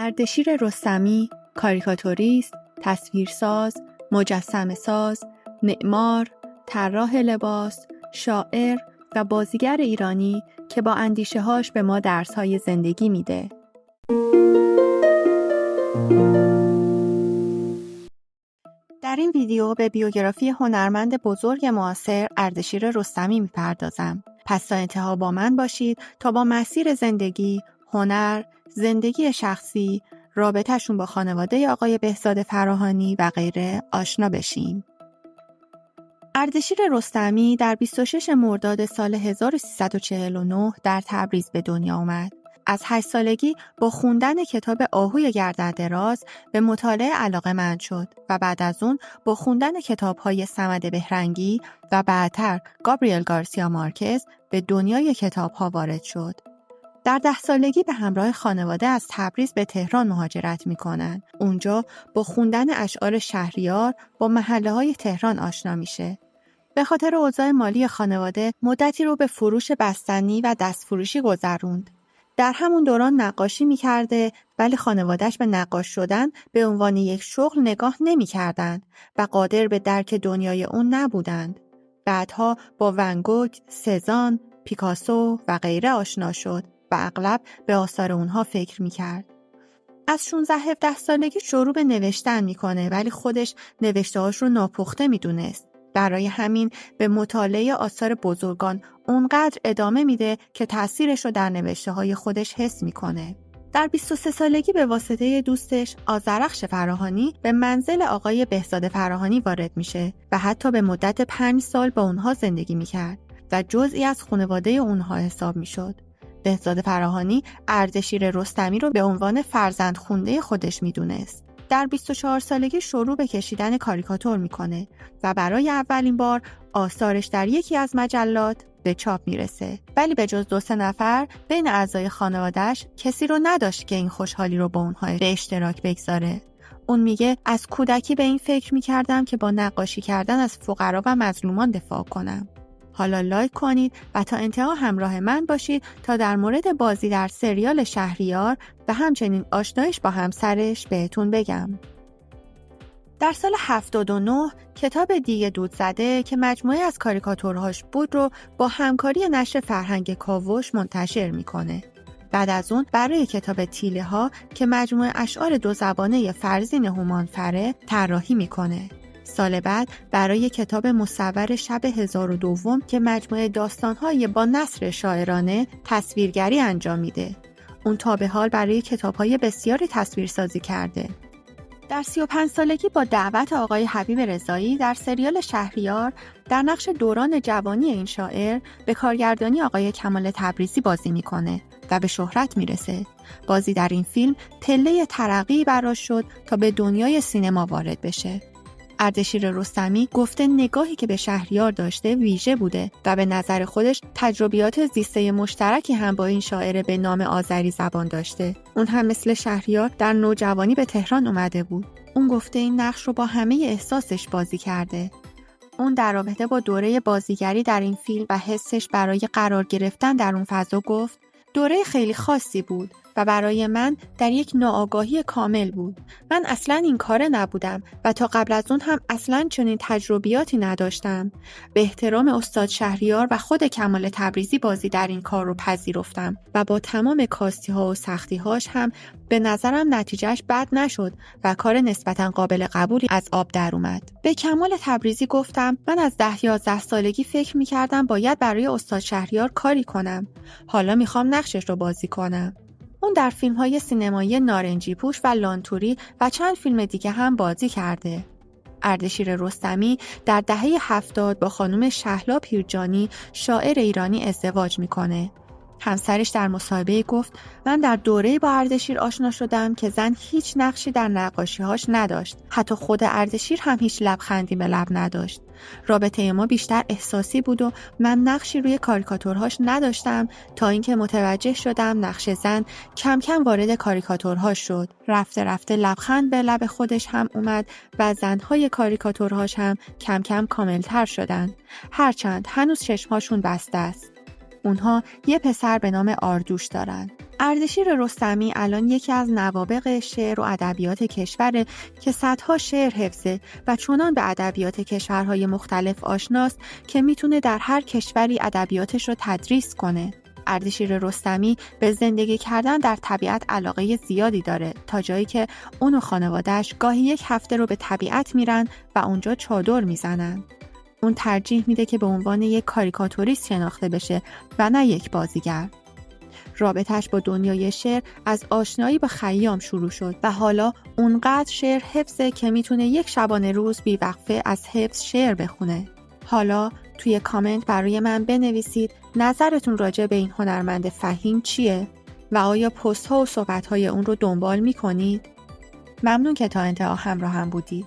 اردشیر رستمی کاریکاتوریست، تصویرساز، مجسمه‌ساز، معمار، طراح لباس، شاعر و بازیگر ایرانی که با اندیشه‌هاش به ما درس‌های زندگی میده. در این ویدیو به بیوگرافی هنرمند بزرگ معاصر اردشیر رستمی میپردازم. پس تا انتها با من باشید تا با مسیر زندگی، هنر، زندگی شخصی، رابطه‌شون با خانواده آقای بهزاد فراهانی و غیره آشنا بشیم. اردشیر رستمی در 26 مرداد سال 1349 در تبریز به دنیا آمد. از 8 سالگی با خوندن کتاب آهوی گردن‌دراز به مطالعه علاقه‌مند شد و بعد از اون با خوندن کتاب‌های صمد بهرنگی و بعدتر گابریل گارسیا مارکز به دنیای کتاب‌ها وارد شد. در 10 سالگی به همراه خانواده از تبریز به تهران مهاجرت می‌کنند. اونجا با خوندن اشعار شهریار با محله‌های تهران آشنا میشه. به خاطر اوضاع مالی خانواده مدتی رو به فروش بستنی و دستفروشی گذروند. در همون دوران نقاشی می‌کرده ولی خانواده‌اش به نقاش شدن به عنوان یک شغل نگاه نمی‌کردند و قادر به درک دنیای اون نبودند. بعدها با ونگوگ، سزان، پیکاسو و غیره آشنا شد و اغلب به آثار اونها فکر می‌کرد. از 16-17 سالگی شروع به نوشتن می‌کنه ولی خودش نوشته‌هاش رو ناپخته می‌دونست. برای همین به مطالعه آثار بزرگان اونقدر ادامه میده که تأثیرش رو در نوشته‌های خودش حس میکنه. در 23 سالگی به واسطه دوستش آذرخش فراهانی به منزل آقای بهزاد فراهانی وارد میشه و حتی به مدت 5 سال با اونها زندگی میکرد و جزئی از خانواده اونها حساب میشد. بهزاد فراهانی اردشیر رستمی رو به عنوان فرزند خونده خودش میدونست. در 24 سالگی شروع به کشیدن کاریکاتور میکنه و برای اولین بار آثارش در یکی از مجلات به چاپ میرسه. ولی به جز 2-3 نفر بین اعضای خانواده‌اش کسی رو نداشت که این خوشحالی رو با اونها به اشتراک بگذاره. اون میگه از کودکی به این فکر میکردم که با نقاشی کردن از فقرا و مظلومان دفاع کنم. حالا لایک کنید و تا انتها همراه من باشید تا در مورد بازی در سریال شهریار و همچنین آشنایش با همسرش بهتون بگم. در سال 79 کتاب دیگ دود زده که مجموعه از کاریکاتورهاش بود رو با همکاری نشر فرهنگ کاوش منتشر میکنه. بعد از اون برای کتاب تیله ها که مجموعه اشعار 2 زبانه فرزین هومانفره طراحی میکنه. سال بعد برای کتاب مصور شب 1002 که مجموعه داستان‌های با نثر شاعرانه تصویرگری انجام میده. اون تا به حال برای کتاب‌های بسیاری تصویرسازی کرده. در 35 سالگی با دعوت آقای حبیب رضایی در سریال شهریار در نقش دوران جوانی این شاعر به کارگردانی آقای کمال تبریزی بازی میکنه و به شهرت میرسه. بازی در این فیلم پله ترقی براش شد تا به دنیای سینما وارد بشه. اردشیر رستمی گفته نگاهی که به شهریار داشته ویژه بوده و به نظر خودش تجربیات زیسته مشترکی هم با این شاعر به نام آذری زبان داشته. اون هم مثل شهریار در نوجوانی به تهران اومده بود. اون گفته این نقش رو با همه احساسش بازی کرده. اون در رابطه با دوره بازیگری در این فیلم و حسش برای قرار گرفتن در اون فضا گفت دوره خیلی خاصی بود و برای من در یک ناآگاهی کامل بود. من اصلاً این کاره نبودم و تا قبل از اون هم اصلاً چنین تجربیاتی نداشتم. به احترام استاد شهریار و خود کمال تبریزی بازی در این کار رو پذیرفتم و با تمام کاستی‌ها و سختی‌هاش هم به نظرم نتیجهش بد نشد و کار نسبتاً قابل قبولی از آب در اومد. به کمال تبریزی گفتم من از 10-11 سالگی فکر می‌کردم باید برای استاد شهریار کاری کنم. حالا می‌خوام نقشش رو بازی کنم. اون در فیلم‌های سینمایی نارنجی پوش و لانتوری و چند فیلم دیگه هم بازی کرده. اردشیر رستمی در دهه 70 با خانم شهلا پیرجانی شاعر ایرانی ازدواج میکنه. همسرش در مصاحبه گفت من در دوره با اردشیر آشنا شدم که زن هیچ نقشی در نقاشی‌هاش نداشت. حتی خود اردشیر هم هیچ لبخندی به لب نداشت. رابطه ما بیشتر احساسی بود و من نقشی روی کاریکاتورهاش نداشتم تا اینکه متوجه شدم نقش زن کم کم وارد کاریکاتورهاش شد. رفته رفته لبخند به لب خودش هم اومد و زنهای کاریکاتورهاش هم کم کم کاملتر شدن. هرچند هنوز چشمهاشون بسته است. اونها یه پسر به نام آردوش دارن. اردشیر رستمی الان یکی از نوابغ شعر و ادبیات کشوره که صدها شعر حفظه و چنان به ادبیات کشورهای مختلف آشناست که میتونه در هر کشوری ادبیاتش رو تدریس کنه. اردشیر رستمی به زندگی کردن در طبیعت علاقه زیادی داره، تا جایی که اون و خانواده‌اش گاهی 1 هفته رو به طبیعت میرن و اونجا چادر میزنن. اون ترجیح میده که به عنوان یک کاریکاتوریست شناخته بشه و نه یک بازیگر. رابطش با دنیای شعر از آشنایی با خیام شروع شد و حالا اونقدر شعر حفظه که میتونه 1 شبانه روز بیوقفه از حفظ شعر بخونه. حالا توی کامنت برای من بنویسید نظرتون راجع به این هنرمند فهیم چیه و آیا پست ها و صحبت های اون رو دنبال میکنید؟ ممنون که تا انتها همراه هم بودید.